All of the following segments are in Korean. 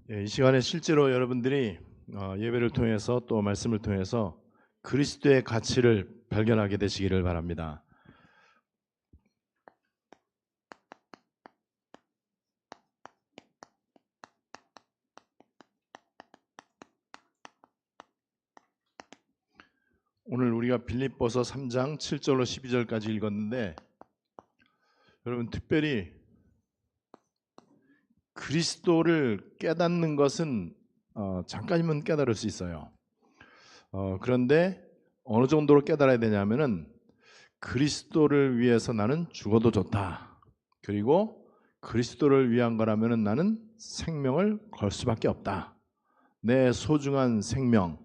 이 시간에 실제로 여러분들이 예배를 통해서 또 말씀을 통해서 그리스도의 가치를 발견하게 되시기를 바랍니다. 오늘 우리가 빌립보서 3장 7절로 12절까지 읽었는데, 여러분 특별히 그리스도를 깨닫는 것은 잠깐이면 깨달을 수 있어요. 그런데 어느 정도로 깨달아야 되냐면은 그리스도를 위해서 나는 죽어도 좋다. 그리고 그리스도를 위한 거라면은 나는 생명을 걸 수밖에 없다. 내 소중한 생명,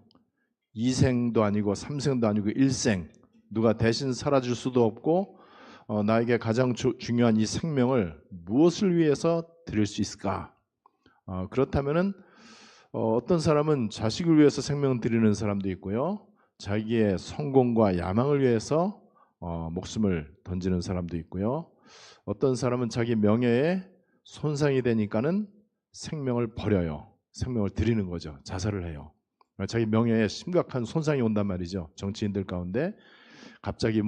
2생도 아니고 3생도 아니고 1생, 누가 대신 살아줄 수도 없고 나에게 가장 중요한 이 생명을 무엇을 위해서 드릴 수 있을까? 그렇다면은 어떤 사람은 자식을 위해서 생명을 드리는 사람도 있고요, 자기의 성공과 야망을 위해서 목숨을 던지는 사람도 있고요, 어떤 사람은 자기 명예에 손상이 되니까는 생명을 버려요. 생명을 드리는 거죠. 자살을 해요. 자기 명예에 심각한 손상이 온단 말이죠. 정치인들 가운데 갑자기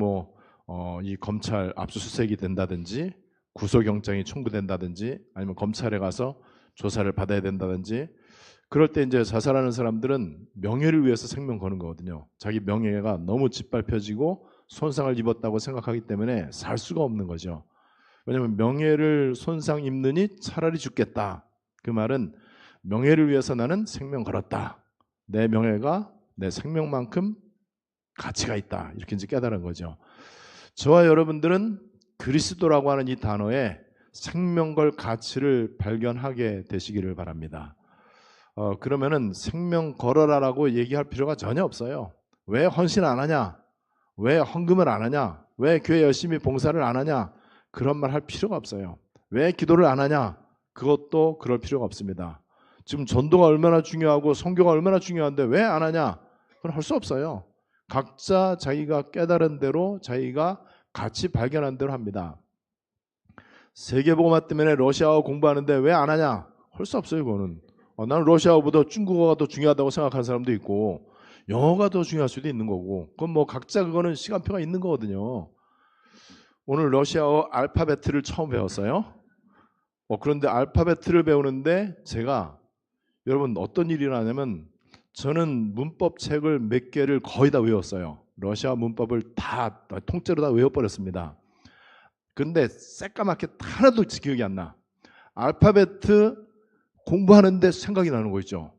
이 검찰 압수수색이 된다든지 구속영장이 청구된다든지 아니면 검찰에 가서 조사를 받아야 된다든지, 그럴 때 이제 자살하는 사람들은 명예를 위해서 생명 거는 거거든요. 자기 명예가 너무 짓밟혀지고 손상을 입었다고 생각하기 때문에 살 수가 없는 거죠. 왜냐하면 명예를 손상 입느니 차라리 죽겠다. 그 말은 명예를 위해서 나는 생명 걸었다. 내 명예가 내 생명만큼 가치가 있다. 이렇게 이제 깨달은 거죠. 저와 여러분들은 그리스도라고 하는 이 단어에 생명 걸 가치를 발견하게 되시기를 바랍니다. 그러면은 생명 걸어라라고 얘기할 필요가 전혀 없어요. 왜 헌신 안 하냐? 왜 헌금을 안 하냐? 왜 교회 열심히 봉사를 안 하냐? 그런 말 할 필요가 없어요. 왜 기도를 안 하냐? 그것도 그럴 필요가 없습니다. 지금 전도가 얼마나 중요하고 선교가 얼마나 중요한데 왜 안 하냐? 그건 할 수 없어요. 각자 자기가 깨달은 대로, 자기가 같이 발견한 대로 합니다. 세계복음화 때문에 러시아어 공부하는데 왜 안 하냐? 할 수 없어요. 그거는 나는 러시아어보다 중국어가 더 중요하다고 생각하는 사람도 있고, 영어가 더 중요할 수도 있는 거고, 그건 각자 그거는 시간표가 있는 거거든요. 오늘 러시아어 알파베트를 처음 배웠어요. 그런데 알파베트를 배우는데 제가, 여러분 어떤 일이 일어나냐면, 저는 문법 책을 몇 개를 거의 다 외웠어요. 러시아 문법을 다 통째로 다 외워버렸습니다. 근데 새까맣게 하나도 기억이 안 나. 알파베트 공부하는데 생각이 나는 거 있죠.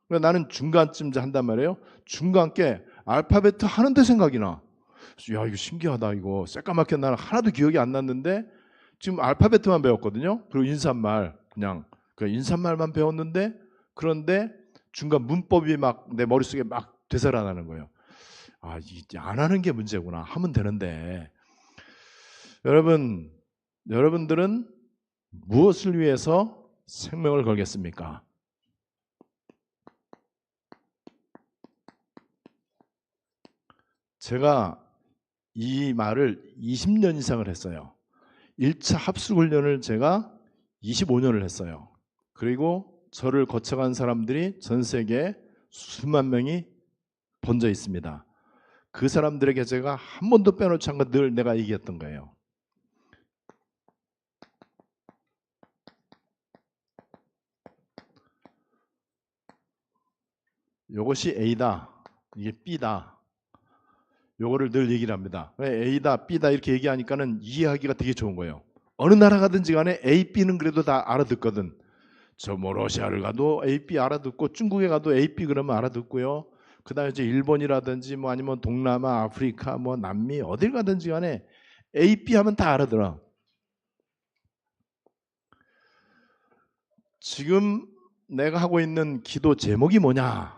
그러니까 나는 중간쯤 한단 말이에요. 중간께 알파베트 하는데 생각이 나. 야, 이거 신기하다. 이거 새까맣게 나는 하나도 기억이 안 났는데 지금 알파베트만 배웠거든요. 그리고 인사말, 그냥 그 인사말만 배웠는데, 그런데 중간 문법이 막 내 머릿속에 막 되살아나는 거예요. 이제 안 하는 게 문제구나. 하면 되는데. 여러분들은 무엇을 위해서 생명을 걸겠습니까? 제가 이 말을 20년 이상을 했어요. 1차 합숙훈련을 제가 25년을 했어요. 그리고 저를 거쳐간 사람들이 전 세계에 수만 명이 번져 있습니다. 그 사람들에게 제가 한 번도 빼놓지 않고 늘 내가 얘기했던 거예요. 이것이 A다, 이게 B다. 요거를 늘 얘기를 합니다. 왜 A다, B다 이렇게 얘기하니까는 이해하기가 되게 좋은 거예요. 어느 나라 가든지 간에 A, B는 그래도 다 알아듣거든. 러시아를 가도 A, B 알아듣고, 중국에 가도 A, B 그러면 알아듣고요. 그다음에 이제 일본이라든지 아니면 동남아, 아프리카, 남미 어딜 가든지 간에 A, B 하면 다 알아들어. 지금 내가 하고 있는 기도 제목이 뭐냐?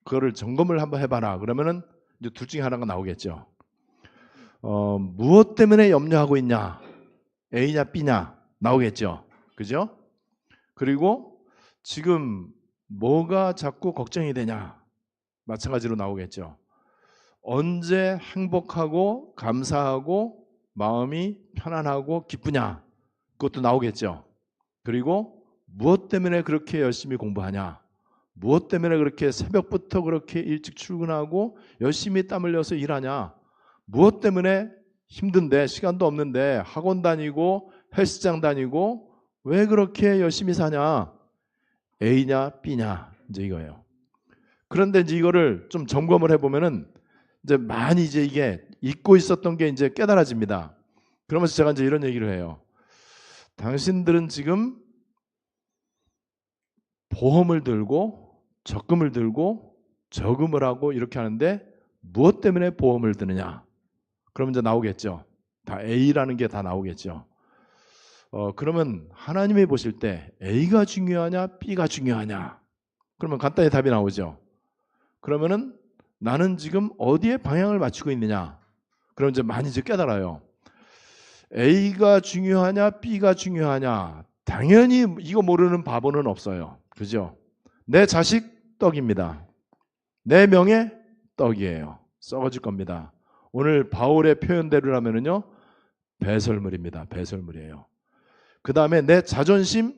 그거를 점검을 한번 해봐라. 그러면은 이제 둘 중에 하나가 나오겠죠. 무엇 때문에 염려하고 있냐? A냐 B냐 나오겠죠. 그죠? 그리고 지금 뭐가 자꾸 걱정이 되냐? 마찬가지로 나오겠죠. 언제 행복하고 감사하고 마음이 편안하고 기쁘냐? 그것도 나오겠죠. 그리고 무엇 때문에 그렇게 열심히 공부하냐? 무엇 때문에 그렇게 새벽부터 그렇게 일찍 출근하고 열심히 땀 흘려서 일하냐? 무엇 때문에 힘든데 시간도 없는데 학원 다니고 헬스장 다니고 왜 그렇게 열심히 사냐? A냐 B냐 이제 이거예요. 그런데 이제 이거를 좀 점검을 해보면은 이제 많이 이제 이게 잊고 있었던 게 이제 깨달아집니다. 그러면서 제가 이제 이런 얘기를 해요. 당신들은 지금 보험을 들고 적금을 들고 저금을 하고 이렇게 하는데 무엇 때문에 보험을 드느냐? 그러면 이제 나오겠죠. 다 A라는 게 다 나오겠죠. 그러면 하나님이 보실 때 A가 중요하냐 B가 중요하냐? 그러면 간단히 답이 나오죠. 그러면은 나는 지금 어디에 방향을 맞추고 있느냐? 그럼 이제 많이 이제 깨달아요. A가 중요하냐 B가 중요하냐? 당연히 이거 모르는 바보는 없어요. 그죠? 내 자식 떡입니다. 내 명예 떡이에요. 썩어질 겁니다. 오늘 바울의 표현대로라면은요, 배설물입니다. 배설물이에요. 그 다음에 내 자존심,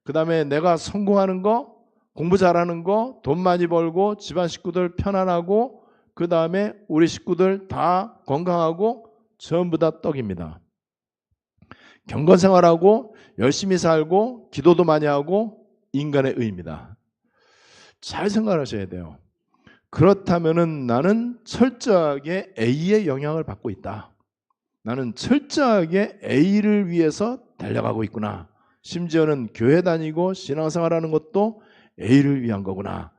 그 다음에 내가 성공하는 거, 공부 잘하는 거, 돈 많이 벌고 집안 식구들 편안하고 그 다음에 우리 식구들 다 건강하고 전부 다 떡입니다. 경건생활하고 열심히 살고 기도도 많이 하고 인간의 의입니다. 잘 생각하셔야 돼요. 그렇다면은 나는 철저하게 A의 영향을 받고 있다. 나는 철저하게 A를 위해서 달려가고 있구나. 심지어는 교회 다니고 신앙생활하는 것도 A를 위한 거구나.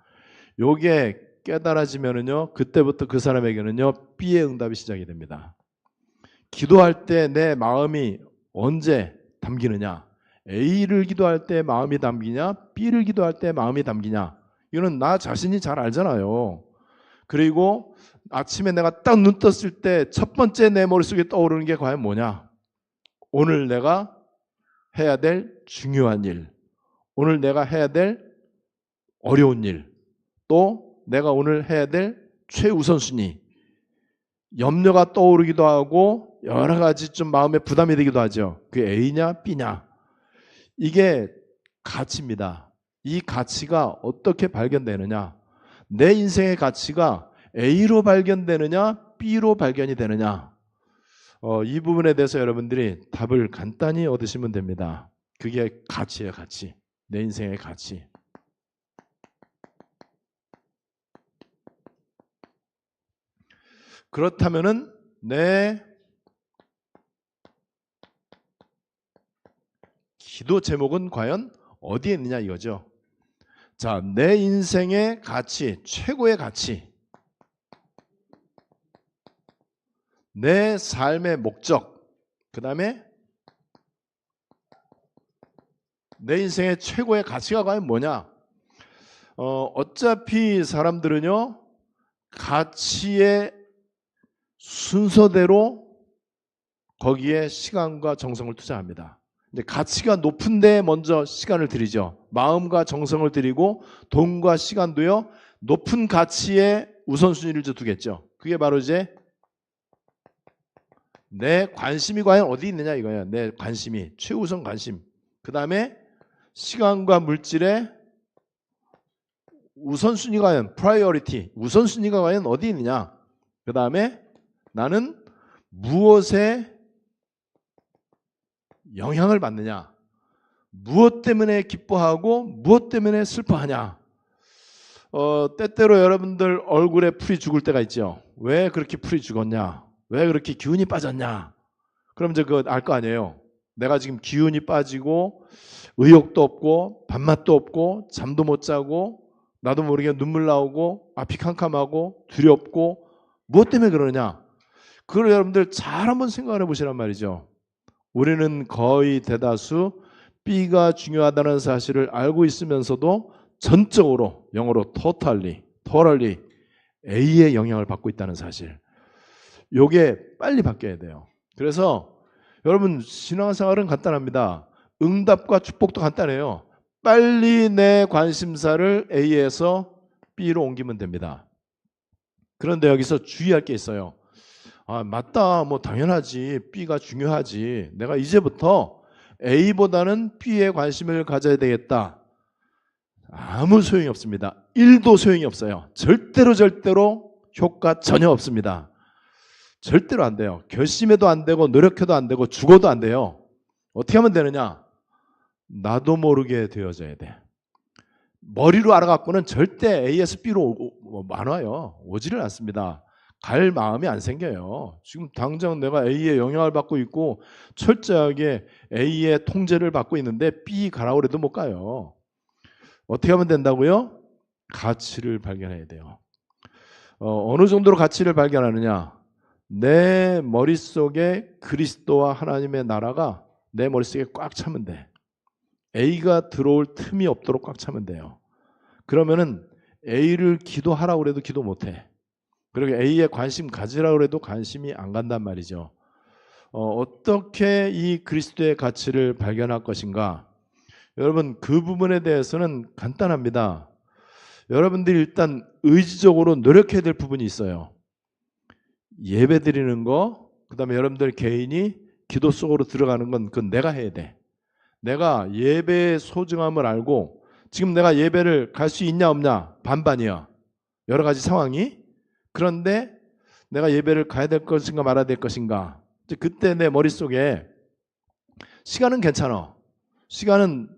요게 깨달아지면은요, 그때부터 그 사람에게는요, B의 응답이 시작이 됩니다. 기도할 때 내 마음이 언제 담기느냐? A를 기도할 때 마음이 담기냐? B를 기도할 때 마음이 담기냐? 이거는 나 자신이 잘 알잖아요. 그리고 아침에 내가 딱 눈 떴을 때 첫 번째 내 머릿속에 떠오르는 게 과연 뭐냐? 오늘 내가 해야 될 중요한 일, 오늘 내가 해야 될 어려운 일, 또 내가 오늘 해야 될 최우선순위, 염려가 떠오르기도 하고 여러 가지 좀 마음에 부담이 되기도 하죠. 그게 A냐 B냐? 이게 가치입니다. 이 가치가 어떻게 발견되느냐? 내 인생의 가치가 A로 발견되느냐 B로 발견이 되느냐? 이 부분에 대해서 여러분들이 답을 간단히 얻으시면 됩니다. 그게 가치예요. 가치. 내 인생의 가치. 그렇다면은 내 기도 제목은 과연 어디에 있느냐 이거죠. 자, 내 인생의 가치, 최고의 가치, 내 삶의 목적, 그 다음에 내 인생의 최고의 가치가 과연 뭐냐? 어차피 사람들은요, 가치의 순서대로 거기에 시간과 정성을 투자합니다. 이제 가치가 높은 데 먼저 시간을 들이죠. 마음과 정성을 들이고 돈과 시간도요, 높은 가치에 우선순위를 두겠죠. 그게 바로 이제 내 관심이 과연 어디 있느냐 이거예요. 내 관심이, 최우선 관심. 그 다음에 시간과 물질의 우선순위가 과연 프라이어리티, 우선순위가 과연 어디 있느냐. 그 다음에 나는 무엇에 영향을 받느냐, 무엇 때문에 기뻐하고 무엇 때문에 슬퍼하냐. 때때로 여러분들 얼굴에 풀이 죽을 때가 있죠. 왜 그렇게 풀이 죽었냐, 왜 그렇게 기운이 빠졌냐. 그럼 이제 그거 알 거 아니에요. 내가 지금 기운이 빠지고 의욕도 없고 밥맛도 없고 잠도 못 자고 나도 모르게 눈물 나오고 앞이 캄캄하고 두렵고 무엇 때문에 그러느냐. 그걸 여러분들 잘 한번 생각을 해보시란 말이죠. 우리는 거의 대다수 B가 중요하다는 사실을 알고 있으면서도 전적으로, 영어로 totally A의 영향을 받고 있다는 사실. 요게 빨리 바뀌어야 돼요. 그래서 여러분 신앙생활은 간단합니다. 응답과 축복도 간단해요. 빨리 내 관심사를 A에서 B로 옮기면 됩니다. 그런데 여기서 주의할 게 있어요. 아, 맞다. 뭐 당연하지. B가 중요하지. 내가 이제부터 A보다는 B에 관심을 가져야 되겠다. 아무 소용이 없습니다. 1도 소용이 없어요. 절대로 효과 전혀 없습니다. 절대로 안 돼요. 결심해도 안 되고 노력해도 안 되고 죽어도 안 돼요. 어떻게 하면 되느냐? 나도 모르게 되어져야 돼. 머리로 알아갖고는 절대 A에서 B로 안 와요. 오지를 않습니다. 갈 마음이 안 생겨요. 지금 당장 내가 A의 영향을 받고 있고 철저하게 A의 통제를 받고 있는데 B 가라고 해도 못 가요. 어떻게 하면 된다고요? 가치를 발견해야 돼요. 어느 정도로 가치를 발견하느냐? 내 머릿속에 그리스도와 하나님의 나라가 내 머릿속에 꽉 차면 돼. A가 들어올 틈이 없도록 꽉 차면 돼요. 그러면은 A를 기도하라고 해도 기도 못해. 그리고 A에 관심 가지라고 해도 관심이 안 간단 말이죠. 어떻게 이 그리스도의 가치를 발견할 것인가? 여러분, 그 부분에 대해서는 간단합니다. 여러분들이 일단 의지적으로 노력해야 될 부분이 있어요. 예배 드리는 거, 그 다음에 여러분들 개인이 기도 속으로 들어가는 건 그건 내가 해야 돼. 내가 예배의 소중함을 알고 지금 내가 예배를 갈 수 있냐 없냐 반반이야. 여러 가지 상황이. 그런데 내가 예배를 가야 될 것인가 말아야 될 것인가. 그때 내 머릿속에 시간은 괜찮아. 시간은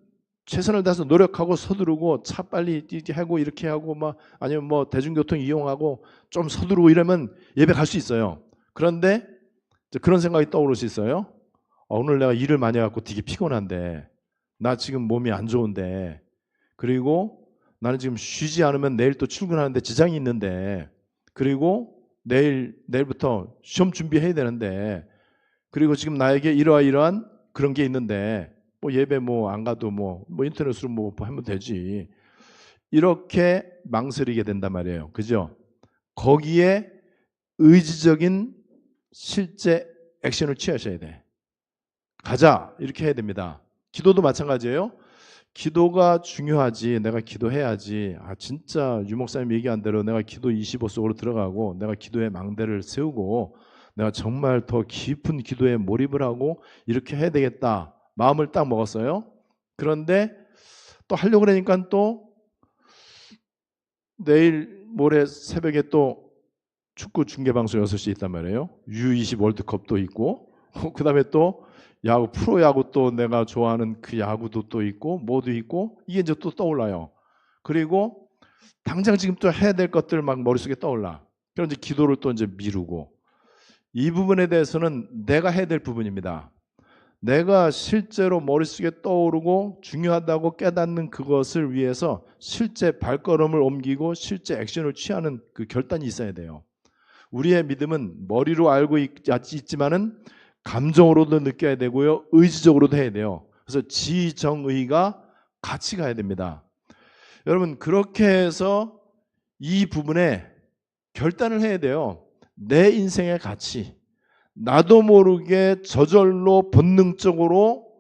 최선을 다해서 노력하고 서두르고 차 빨리 하고 이렇게 하고 막 아니면 뭐 대중교통 이용하고 좀 서두르고 이러면 예배 갈 수 있어요. 그런데 그런 생각이 떠오를 수 있어요. 오늘 내가 일을 많이 해갖고 되게 피곤한데 나 지금 몸이 안 좋은데 그리고 나는 지금 쉬지 않으면 내일 또 출근하는데 지장이 있는데 그리고 내일부터 시험 준비해야 되는데 그리고 지금 나에게 이러한 그런 게 있는데 뭐 예배 뭐 안 가도 뭐 인터넷으로 뭐 하면 되지. 이렇게 망설이게 된단 말이에요. 그죠? 거기에 의지적인 실제 액션을 취하셔야 돼. 가자 이렇게 해야 됩니다. 기도도 마찬가지예요. 기도가 중요하지. 내가 기도해야지. 진짜 유 목사님 얘기한 대로 내가 기도 25 속으로 들어가고 내가 기도의 망대를 세우고 내가 정말 더 깊은 기도에 몰입을 하고 이렇게 해야 되겠다. 마음을 딱 먹었어요. 그런데 또 하려고 그러니까 또 내일 모레 새벽에 또 축구 중계방송 6시 있단 말이에요. U20 월드컵도 있고 그 다음에 또 야구, 프로야구 또 내가 좋아하는 그 야구도 또 있고 뭐도 있고 이게 이제 또 떠올라요. 그리고 당장 지금 또 해야 될 것들 막 머릿속에 떠올라. 그럼 이제 기도를 또 이제 미루고 이 부분에 대해서는 내가 해야 될 부분입니다. 내가 실제로 머릿속에 떠오르고 중요하다고 깨닫는 그것을 위해서 실제 발걸음을 옮기고 실제 액션을 취하는 그 결단이 있어야 돼요. 우리의 믿음은 머리로 알고 있지만은 감정으로도 느껴야 되고요. 의지적으로도 해야 돼요. 그래서 지정의가 같이 가야 됩니다. 여러분 그렇게 해서 이 부분에 결단을 해야 돼요. 내 인생의 가치. 나도 모르게 저절로 본능적으로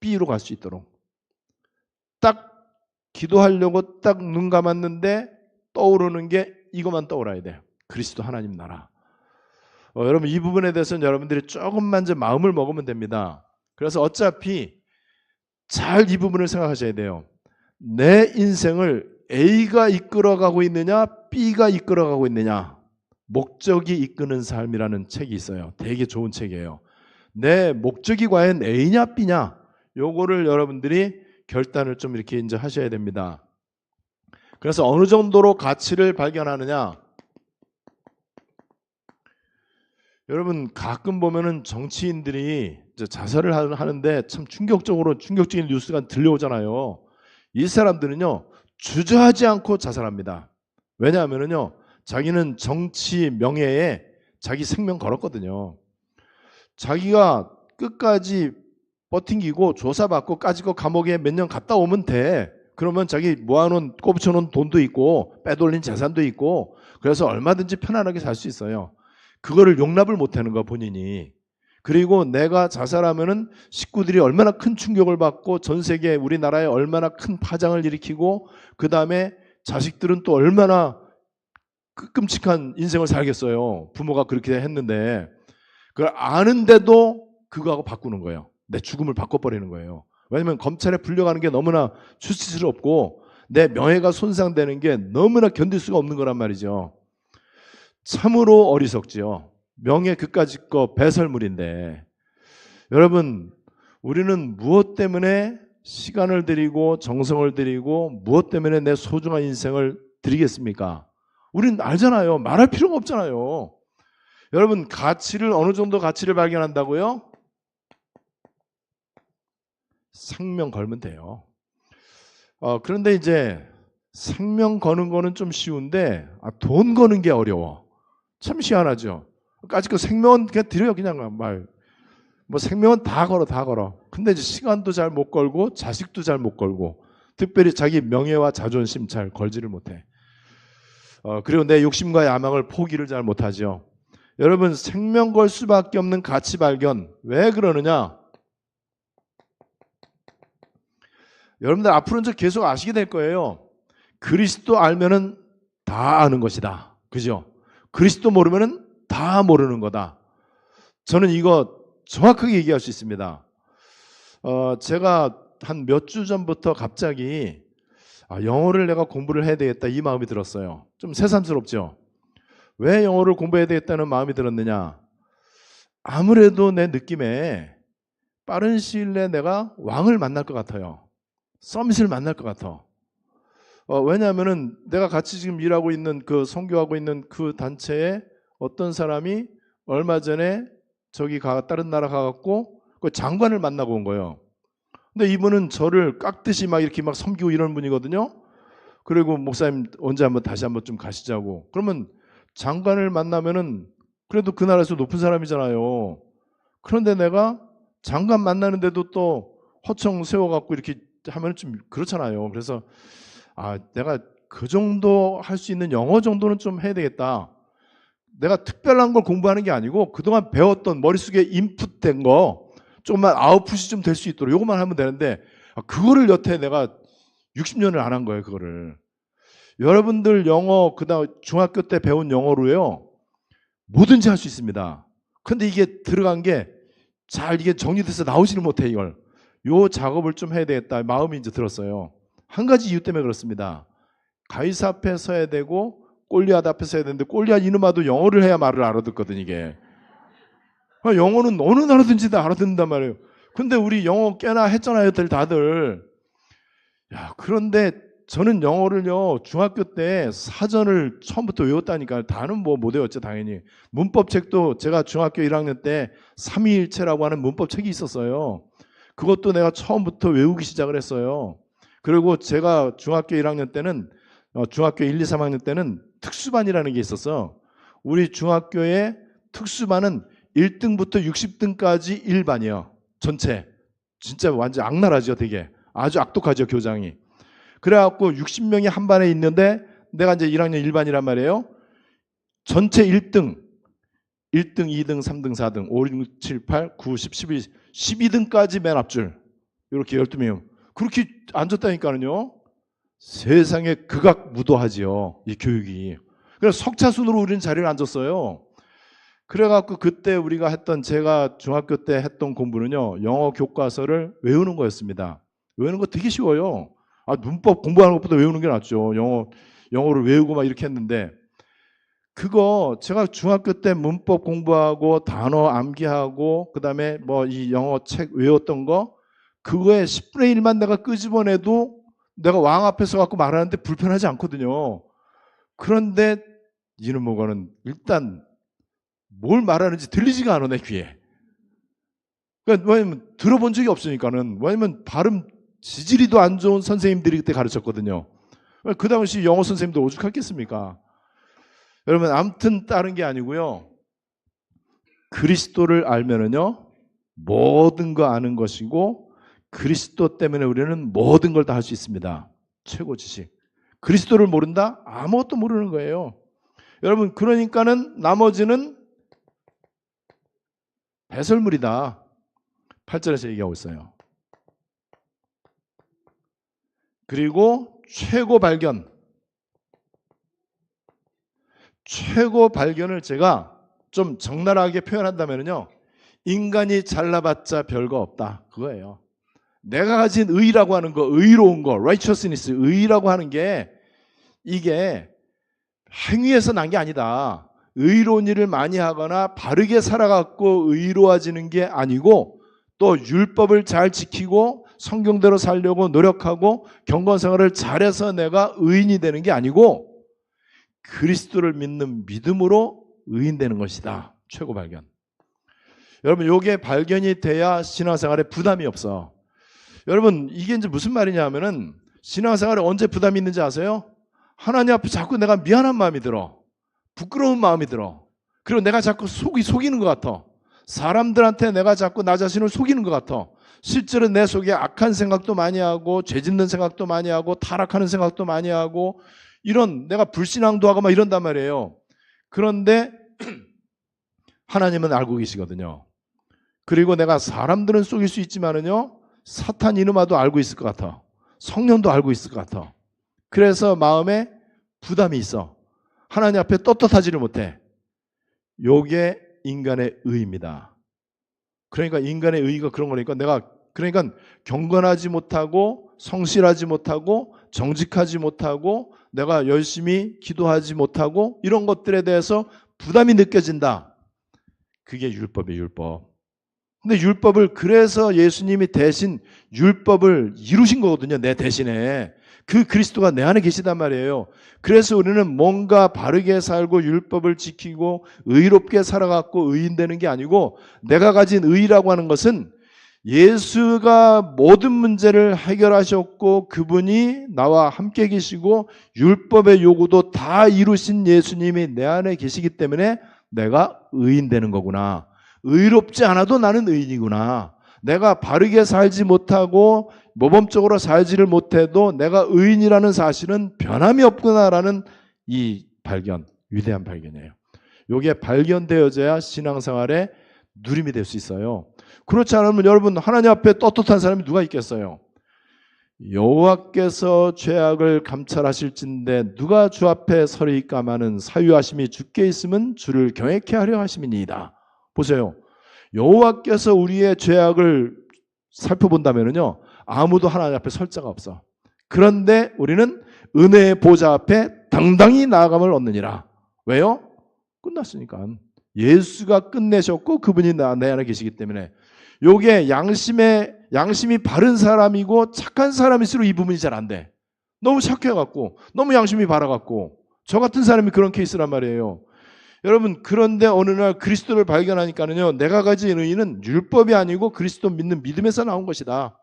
B로 갈 수 있도록 딱 기도하려고 딱 눈 감았는데 떠오르는 게 이것만 떠올라야 돼요. 그리스도 하나님 나라. 여러분 이 부분에 대해서는 여러분들이 조금만 이제 마음을 먹으면 됩니다. 그래서 어차피 잘 이 부분을 생각하셔야 돼요. 내 인생을 A가 이끌어가고 있느냐 B가 이끌어가고 있느냐. 목적이 이끄는 삶이라는 책이 있어요. 되게 좋은 책이에요. 내 목적이 과연 A냐 B냐 요거를 여러분들이 결단을 좀 이렇게 이제 하셔야 됩니다. 그래서 어느 정도로 가치를 발견하느냐. 여러분 가끔 보면은 정치인들이 이제 자살을 하는데 참 충격적인 뉴스가 들려오잖아요. 이 사람들은요 주저하지 않고 자살합니다. 왜냐하면은요 자기는 정치 명예에 자기 생명 걸었거든요. 자기가 끝까지 버팅기고 조사받고 까지고 감옥에 몇 년 갔다 오면 돼. 그러면 자기 모아놓은 꼽쳐놓은 돈도 있고 빼돌린 재산도 있고 그래서 얼마든지 편안하게 살 수 있어요. 그거를 용납을 못하는 거 본인이. 그리고 내가 자살하면은 식구들이 얼마나 큰 충격을 받고 전 세계 우리나라에 얼마나 큰 파장을 일으키고 그 다음에 자식들은 또 얼마나 끔찍한 인생을 살겠어요. 부모가 그렇게 했는데 그걸 아는데도 그거하고 바꾸는 거예요. 내 죽음을 바꿔버리는 거예요. 왜냐하면 검찰에 불려가는 게 너무나 수치스럽고 내 명예가 손상되는 게 너무나 견딜 수가 없는 거란 말이죠. 참으로 어리석지요. 명예 그까짓 거 배설물인데, 여러분, 우리는 무엇 때문에 시간을 들이고 정성을 들이고 무엇 때문에 내 소중한 인생을 드리겠습니까? 우리는 알잖아요. 말할 필요가 없잖아요. 여러분, 가치를, 어느 정도 가치를 발견한다고요? 생명 걸면 돼요. 그런데 이제 생명 거는 거는 좀 쉬운데 돈 거는 게 어려워. 참 희한하죠. 아직 그 생명은 그냥 드려요. 그냥 뭐 생명은 다 걸어, 다 걸어. 근데 이제 시간도 잘 못 걸고 자식도 잘 못 걸고 특별히 자기 명예와 자존심 잘 걸지를 못해. 그리고 내 욕심과 야망을 포기를 잘 못하죠. 여러분, 생명 걸 수밖에 없는 가치 발견, 왜 그러느냐? 여러분들 앞으로는 저 계속 아시게 될 거예요. 그리스도 알면은 다 아는 것이다. 그죠? 그리스도 모르면은 다 모르는 거다. 저는 이거 정확하게 얘기할 수 있습니다. 제가 한 몇 주 전부터 갑자기 영어를 내가 공부를 해야 되겠다 이 마음이 들었어요. 좀 새삼스럽죠? 왜 영어를 공부해야 되겠다는 마음이 들었느냐? 아무래도 내 느낌에 빠른 시일 내에 내가 왕을 만날 것 같아요. 서밋을 만날 것 같아. 왜냐하면은 내가 같이 지금 일하고 있는 그 선교하고 있는 그 단체에 어떤 사람이 얼마 전에 저기 다른 나라 가갖고 그 장관을 만나고 온 거예요. 근데 이분은 저를 깍듯이 막 이렇게 막 섬기고 이런 분이거든요. 그리고 목사님 언제 한번 다시 한번 좀 가시자고. 그러면 장관을 만나면은 그래도 그 나라에서 높은 사람이잖아요. 그런데 내가 장관 만나는데도 또 허청 세워갖고 이렇게 하면 좀 그렇잖아요. 그래서 내가 그 정도 할 수 있는 영어 정도는 좀 해야 되겠다. 내가 특별한 걸 공부하는 게 아니고 그동안 배웠던 머릿속에 인풋된 거 조금만 아웃풋이 좀 될 수 있도록 요것만 하면 되는데 그거를 여태 내가 60년을 안 한 거예요. 그거를. 여러분들 영어 그다음 중학교 때 배운 영어로요 뭐든지 할 수 있습니다. 근데 이게 들어간 게 잘 이게 정리돼서 나오지를 못해. 이걸 요 작업을 좀 해야 되겠다 마음이 이제 들었어요. 한 가지 이유 때문에 그렇습니다. 가이사 앞에 서야 되고 골리앗 앞에 서야 되는데 골리앗 이놈아도 영어를 해야 말을 알아듣거든. 이게 영어는 어느 나라든지 다 알아듣는단 말이에요. 근데 우리 영어 꽤나 했잖아요 다들. 그런데 저는 영어를요 중학교 때 사전을 처음부터 외웠다니까요. 다는 뭐 못 외웠죠 당연히. 문법책도 제가 중학교 1학년 때 삼위일체라고 하는 문법책이 있었어요. 그것도 내가 처음부터 외우기 시작을 했어요. 그리고 제가 중학교 1학년 때는 중학교 1, 2, 3학년 때는 특수반이라는 게 있었어. 우리 중학교의 특수반은 1등부터 60등까지 1반이에요. 전체. 진짜 완전 악랄하죠 되게. 아주 악독하죠 교장이. 그래갖고 60명이 한 반에 있는데 내가 이제 1학년 1반이란 말이에요. 전체 1등, 2등, 3등, 4등, 5, 6, 7, 8, 9, 10, 11, 12등까지 맨 앞줄. 이렇게 12명. 그렇게 앉았다니까요. 세상에 극악무도하지요. 이 교육이. 그래서 석차순으로 우리는 자리를 앉았어요. 그래갖고 그때 우리가 했던 제가 중학교 때 했던 공부는요. 영어 교과서를 외우는 거였습니다. 외우는 거 되게 쉬워요. 문법 공부하는 것보다 외우는 게 낫죠. 영어를 외우고 막 이렇게 했는데 그거 제가 중학교 때 문법 공부하고 단어 암기하고 그다음에 뭐 이 영어 책 외웠던 거 그거에 10분의 1만 내가 끄집어내도 내가 왕 앞에 서갖고 말하는데 불편하지 않거든요. 그런데 이놈 뭐가는 일단 뭘 말하는지 들리지가 않아 내 귀에. 그러니까 왜냐면 들어본 적이 없으니까는. 왜냐면 발음 지지리도 안 좋은 선생님들이 그때 가르쳤거든요. 그 당시 영어 선생님도 오죽했겠습니까? 여러분 아무튼 다른 게 아니고요. 그리스도를 알면은요 모든 거 아는 것이고 그리스도 때문에 우리는 모든 걸 다 할 수 있습니다. 최고 지식. 그리스도를 모른다? 아무것도 모르는 거예요. 여러분 그러니까는 나머지는 배설물이다. 8절에서 얘기하고 있어요. 그리고 최고 발견을 제가 좀 적나라하게 표현한다면요. 인간이 잘나봤자 별거 없다. 그거예요. 내가 가진 의라고 하는 거, 의로운 거, righteousness, 의라고 하는 게 이게 행위에서 난 게 아니다. 의로운 일을 많이 하거나 바르게 살아갖고 의로워지는 게 아니고 또 율법을 잘 지키고 성경대로 살려고 노력하고 경건생활을 잘해서 내가 의인이 되는 게 아니고 그리스도를 믿는 믿음으로 의인되는 것이다. 최고 발견. 여러분 이게 발견이 돼야 신앙생활에 부담이 없어. 여러분 이게 이제 무슨 말이냐 하면은 신앙생활에 언제 부담이 있는지 아세요? 하나님 앞에 자꾸 내가 미안한 마음이 들어. 부끄러운 마음이 들어. 그리고 내가 자꾸 속이는 것 같아. 사람들한테 내가 자꾸 나 자신을 속이는 것 같아. 실제로 내 속에 악한 생각도 많이 하고 죄 짓는 생각도 많이 하고 타락하는 생각도 많이 하고 이런 내가 불신앙도 하고 막 이런단 말이에요. 그런데 하나님은 알고 계시거든요. 그리고 내가 사람들은 속일 수 있지만은요 사탄 이놈아도 알고 있을 것 같아. 성령도 알고 있을 것 같아. 그래서 마음에 부담이 있어. 하나님 앞에 떳떳하지를 못해. 요게 인간의 의입니다. 그러니까 인간의 의가 그런 거니까 내가 그러니까 경건하지 못하고 성실하지 못하고 정직하지 못하고 내가 열심히 기도하지 못하고 이런 것들에 대해서 부담이 느껴진다. 그게 율법이에요, 율법. 근데 율법을 그래서 예수님이 대신 율법을 이루신 거거든요. 내 대신에. 그 그리스도가 내 안에 계시단 말이에요. 그래서 우리는 뭔가 바르게 살고 율법을 지키고 의롭게 살아갖고 의인되는 게 아니고 내가 가진 의라고 하는 것은 예수가 모든 문제를 해결하셨고 그분이 나와 함께 계시고 율법의 요구도 다 이루신 예수님이 내 안에 계시기 때문에 내가 의인되는 거구나. 의롭지 않아도 나는 의인이구나. 내가 바르게 살지 못하고 모범적으로 살지를 못해도 내가 의인이라는 사실은 변함이 없구나라는 이 발견, 위대한 발견이에요. 이게 발견되어져야 신앙생활에 누림이 될 수 있어요. 그렇지 않으면 여러분 하나님 앞에 떳떳한 사람이 누가 있겠어요? 여호와께서 죄악을 감찰하실진대 누가 주 앞에 서리까마는 사유하심이 주께 있으면 주를 경외케 하려 하심이니이다. 보세요. 여호와께서 우리의 죄악을 살펴본다면요 아무도 하나님 앞에 설 자가 없어. 그런데 우리는 은혜의 보좌 앞에 당당히 나아감을 얻느니라. 왜요? 끝났으니까. 예수가 끝내셨고 그분이 내 안에 계시기 때문에. 요게 양심이 바른 사람이고 착한 사람일수록 이 부분이 잘 안 돼. 너무 착해갖고 너무 양심이 바라갖고 저 같은 사람이 그런 케이스란 말이에요. 여러분 그런데 어느 날 그리스도를 발견하니까는요 내가 가진 의의는 율법이 아니고 그리스도 믿는 믿음에서 나온 것이다.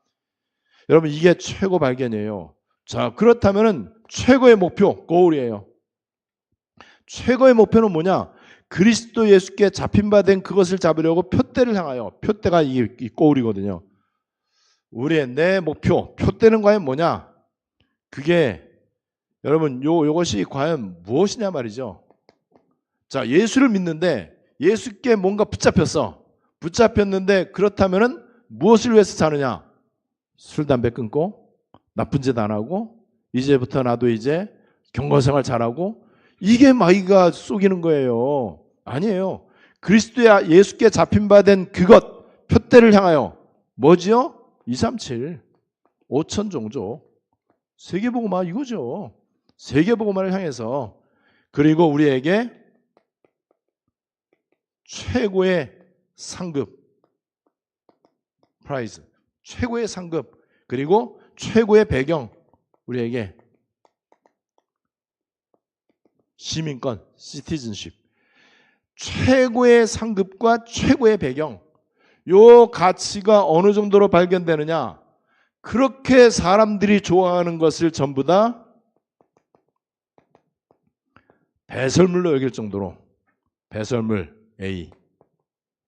여러분 이게 최고 발견이에요. 자 그렇다면은 최고의 목표 고울이에요. 최고의 목표는 뭐냐? 그리스도 예수께 잡힌 바 된 그것을 잡으려고 표대를 향하여 표대가 이 고울이거든요. 우리의 내 목표 표대는 과연 뭐냐? 그게 여러분 요것이 과연 무엇이냐 말이죠. 자 예수를 믿는데 예수께 뭔가 붙잡혔는데 그렇다면은 무엇을 위해서 사느냐? 술 담배 끊고 나쁜 짓 안 하고 이제부터 나도 이제 경건생활 잘하고 이게 마귀가 속이는 거예요. 아니에요. 그리스도야 예수께 잡힌 바 된 그것 표대를 향하여 뭐지요? 237 5천 종족 세계복음화 이거죠. 세계복음화를 향해서 그리고 우리에게 최고의 상급 프라이즈 최고의 상급 그리고 최고의 배경 우리에게 시민권 시티즌십 최고의 상급과 최고의 배경 요 가치가 어느 정도로 발견되느냐 그렇게 사람들이 좋아하는 것을 전부 다 배설물로 여길 정도로 배설물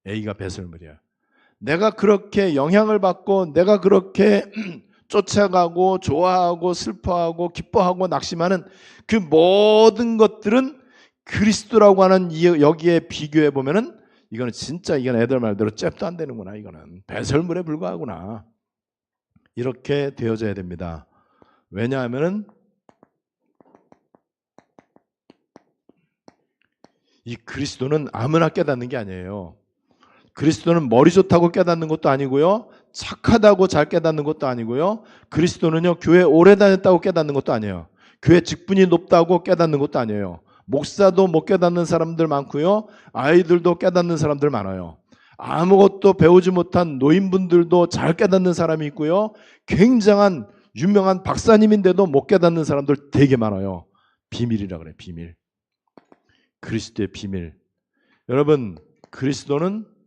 A가 배설물이야. 내가 그렇게 영향을 받고 내가 그렇게 쫓아가고 좋아하고 슬퍼하고 기뻐하고 낙심하는 그 모든 것들은 그리스도라고 하는 여기에 비교해 보면은 이거는 진짜 이건 애들 말대로 잽도 안 되는구나. 이거는 배설물에 불과하구나. 이렇게 되어져야 됩니다. 왜냐하면은 이 그리스도는 아무나 깨닫는 게 아니에요. 그리스도는 머리 좋다고 깨닫는 것도 아니고요. 착하다고 잘 깨닫는 것도 아니고요. 그리스도는요, 교회 오래 다녔다고 깨닫는 것도 아니에요. 교회 직분이 높다고 깨닫는 것도 아니에요. 목사도 못 깨닫는 사람들 많고요. 아이들도 깨닫는 사람들 많아요. 아무것도 배우지 못한 노인분들도 잘 깨닫는 사람이 있고요. 굉장한 유명한 박사님인데도 못 깨닫는 사람들 되게 많아요. 비밀이라 그래, 비밀. 그리스도의 비밀. 여러분, 그리스도는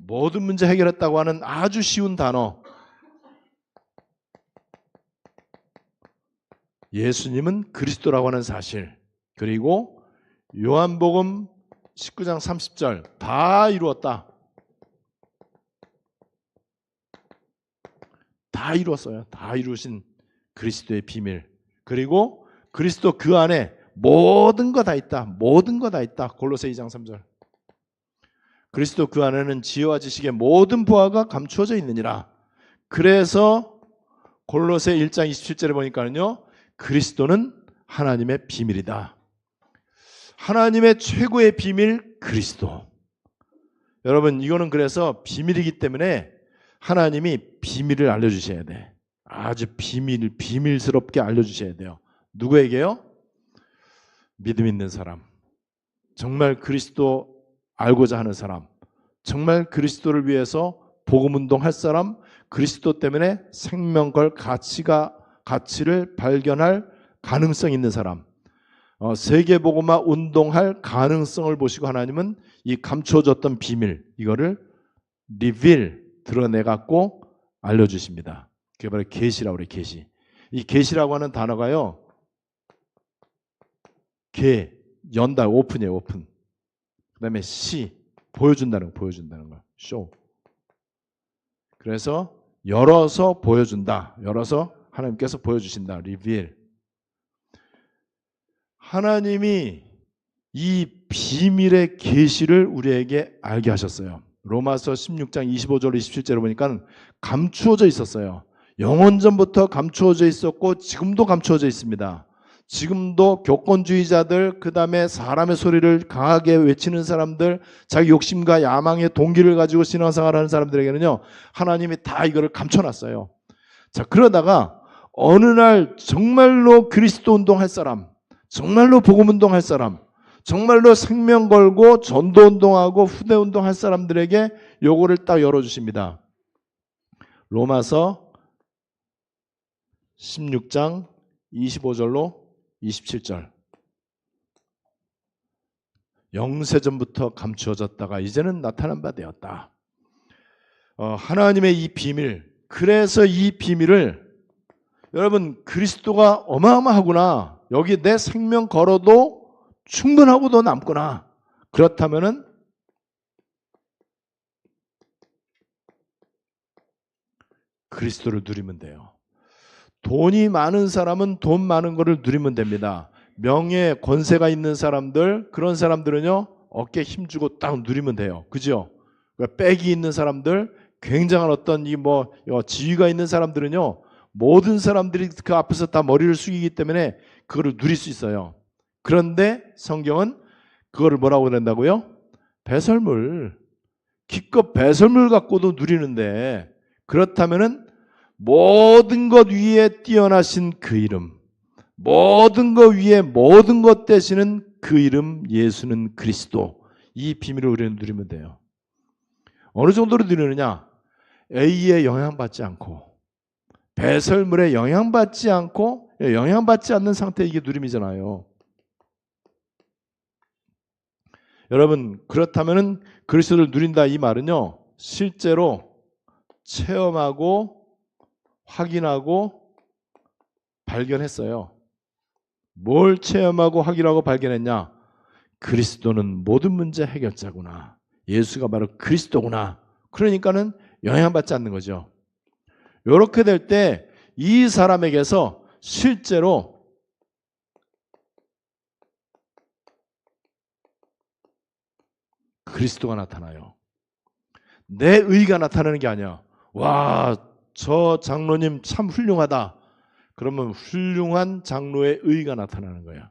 모든 문제 해결했다고 하는 아주 쉬운 단어. 예수님은 그리스도라고 하는 사실. 그리고 요한복음 19장 30절 다 이루었다. 다 이루었어요. 다 이루신 그리스도의 비밀. 그리고 그리스도 그 안에 모든 거 다 있다. 모든 거 다 있다. 골로새 2장 3절. 그리스도 그 안에는 지혜와 지식의 모든 부하가 감추어져 있느니라. 그래서 골로새 1장 27절에 보니까는요. 그리스도는 하나님의 비밀이다. 하나님의 최고의 비밀 그리스도. 여러분 이거는 그래서 비밀이기 때문에 하나님이 비밀을 알려주셔야 돼. 아주 비밀스럽게 알려주셔야 돼요. 누구에게요? 믿음 있는 사람. 정말 그리스도 알고자 하는 사람. 정말 그리스도를 위해서 복음운동할 사람. 그리스도 때문에 생명 걸 가치를 발견할 가능성 있는 사람. 세계복음화 운동할 가능성을 보시고 하나님은 이 감춰졌던 비밀 이거를 드러내갖고 알려주십니다. 그게 바로 계시라고 그래요. 계시. 이 계시라고 하는 단어가요. 연다, 오픈이에요. 오픈. 그 다음에 보여준다는 거. 쇼. 그래서 열어서 보여준다. 열어서 하나님께서 보여주신다. 리빌. 하나님이 이 비밀의 계시를 우리에게 알게 하셨어요. 로마서 16장 25절 27절을 보니까 감추어져 있었어요. 영원전부터 감추어져 있었고 지금도 감추어져 있습니다. 지금도 교권주의자들, 그 다음에 사람의 소리를 강하게 외치는 사람들, 자기 욕심과 야망의 동기를 가지고 신앙생활하는 사람들에게는요, 하나님이 다 이거를 감춰놨어요. 자, 그러다가 어느 날 정말로 그리스도 운동할 사람, 정말로 복음 운동할 사람, 정말로 생명 걸고 전도 운동하고 후대 운동할 사람들에게 요거를 딱 열어주십니다. 로마서 16장 25절로 27절. 영세전부터 감추어졌다가 이제는 나타난 바 되었다. 하나님의 이 비밀. 그래서 이 비밀을 여러분 그리스도가 어마어마하구나. 여기 내 생명 걸어도 충분하고도 남구나. 그렇다면은 그리스도를 누리면 돼요. 돈이 많은 사람은 돈 많은 거를 누리면 됩니다. 명예, 권세가 있는 사람들, 그런 사람들은요, 어깨 힘주고 딱 누리면 돼요. 그죠? 그러니까 빽이 있는 사람들, 굉장한 어떤 지위가 있는 사람들은요, 모든 사람들이 그 앞에서 다 머리를 숙이기 때문에 그거를 누릴 수 있어요. 그런데 성경은 그거를 뭐라고 그런다고요? 배설물. 기껏 배설물 갖고도 누리는데, 그렇다면은 모든 것 위에 뛰어나신 그 이름, 모든 것 위에 모든 것 되시는 그 이름 예수는 그리스도. 이 비밀을 우리는 누리면 돼요. 어느 정도로 누리느냐? A에 영향받지 않고, 배설물에 영향받지 않고, 영향받지 않는 상태, 이게 누림이잖아요. 여러분, 그렇다면은 그리스도를 누린다 이 말은요, 실제로 체험하고 확인하고 발견했어요. 뭘 체험하고 확인하고 발견했냐? 그리스도는 모든 문제 해결자구나. 예수가 바로 그리스도구나. 그러니까는 영향받지 않는 거죠. 이렇게 될 때 이 사람에게서 실제로 그리스도가 나타나요. 내 의가 나타나는 게 아니야. 와, 저 장로님 참 훌륭하다. 그러면 훌륭한 장로의 의가 나타나는 거야.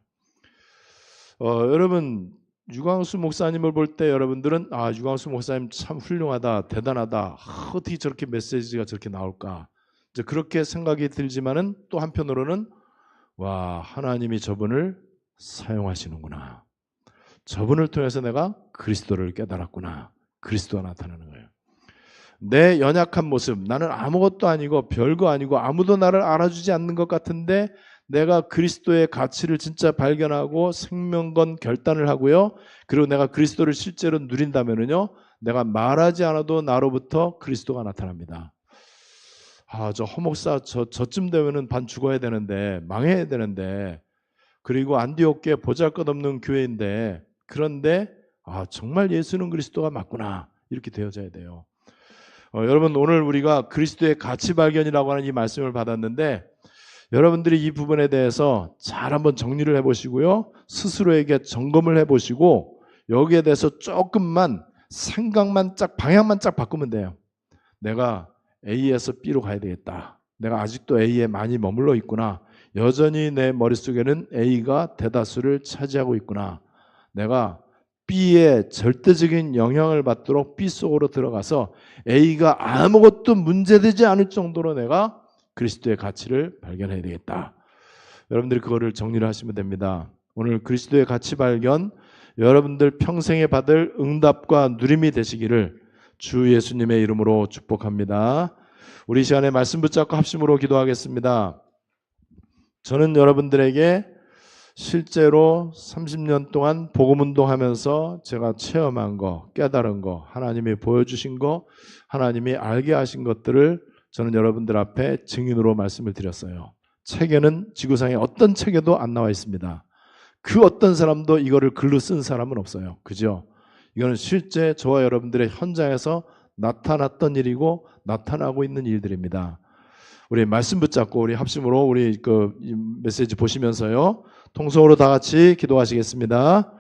여러분 유광수 목사님을 볼 때 여러분들은 유광수 목사님 참 훌륭하다, 대단하다. 어떻게 저렇게 메시지가 저렇게 나올까? 이제 그렇게 생각이 들지만은 또 한편으로는 와, 하나님이 저분을 사용하시는구나. 저분을 통해서 내가 그리스도를 깨달았구나. 그리스도가 나타나는 거예요. 내 연약한 모습, 나는 아무것도 아니고 별거 아니고 아무도 나를 알아주지 않는 것 같은데 내가 그리스도의 가치를 진짜 발견하고 생명건 결단을 하고요. 그리고 내가 그리스도를 실제로 누린다면은요, 내가 말하지 않아도 나로부터 그리스도가 나타납니다. 저 허목사 저쯤 되면은 반 죽어야 되는데, 망해야 되는데, 그리고 안디옥교회 보잘것없는 교회인데, 그런데 정말 예수는 그리스도가 맞구나, 이렇게 되어져야 돼요. 여러분, 오늘 우리가 그리스도의 가치 발견이라고 하는 이 말씀을 받았는데, 여러분들이 이 부분에 대해서 잘 한번 정리를 해보시고요, 스스로에게 점검을 해보시고 여기에 대해서 조금만 생각만 방향만 쫙 바꾸면 돼요. 내가 A에서 B로 가야 되겠다. 내가 아직도 A에 많이 머물러 있구나. 여전히 내 머릿속에는 A가 대다수를 차지하고 있구나. 내가 B에 절대적인 영향을 받도록 B 속으로 들어가서 A가 아무것도 문제되지 않을 정도로 내가 그리스도의 가치를 발견해야 되겠다. 여러분들이 그거를 정리를 하시면 됩니다. 오늘 그리스도의 가치 발견, 여러분들 평생에 받을 응답과 누림이 되시기를 주 예수님의 이름으로 축복합니다. 우리 시간에 말씀 붙잡고 합심으로 기도하겠습니다. 저는 여러분들에게 실제로 30년 동안 복음운동하면서 제가 체험한 거, 깨달은 거, 하나님이 보여주신 거, 하나님이 알게 하신 것들을 저는 여러분들 앞에 증인으로 말씀을 드렸어요. 책에는 지구상에 어떤 책에도 안 나와 있습니다. 그 어떤 사람도 이거를 글로 쓴 사람은 없어요. 그죠? 이거는 실제 저와 여러분들의 현장에서 나타났던 일이고 나타나고 있는 일들입니다. 우리 말씀 붙잡고 우리 합심으로 우리 그 메시지 보시면서요, 통성으로 다 같이 기도하시겠습니다.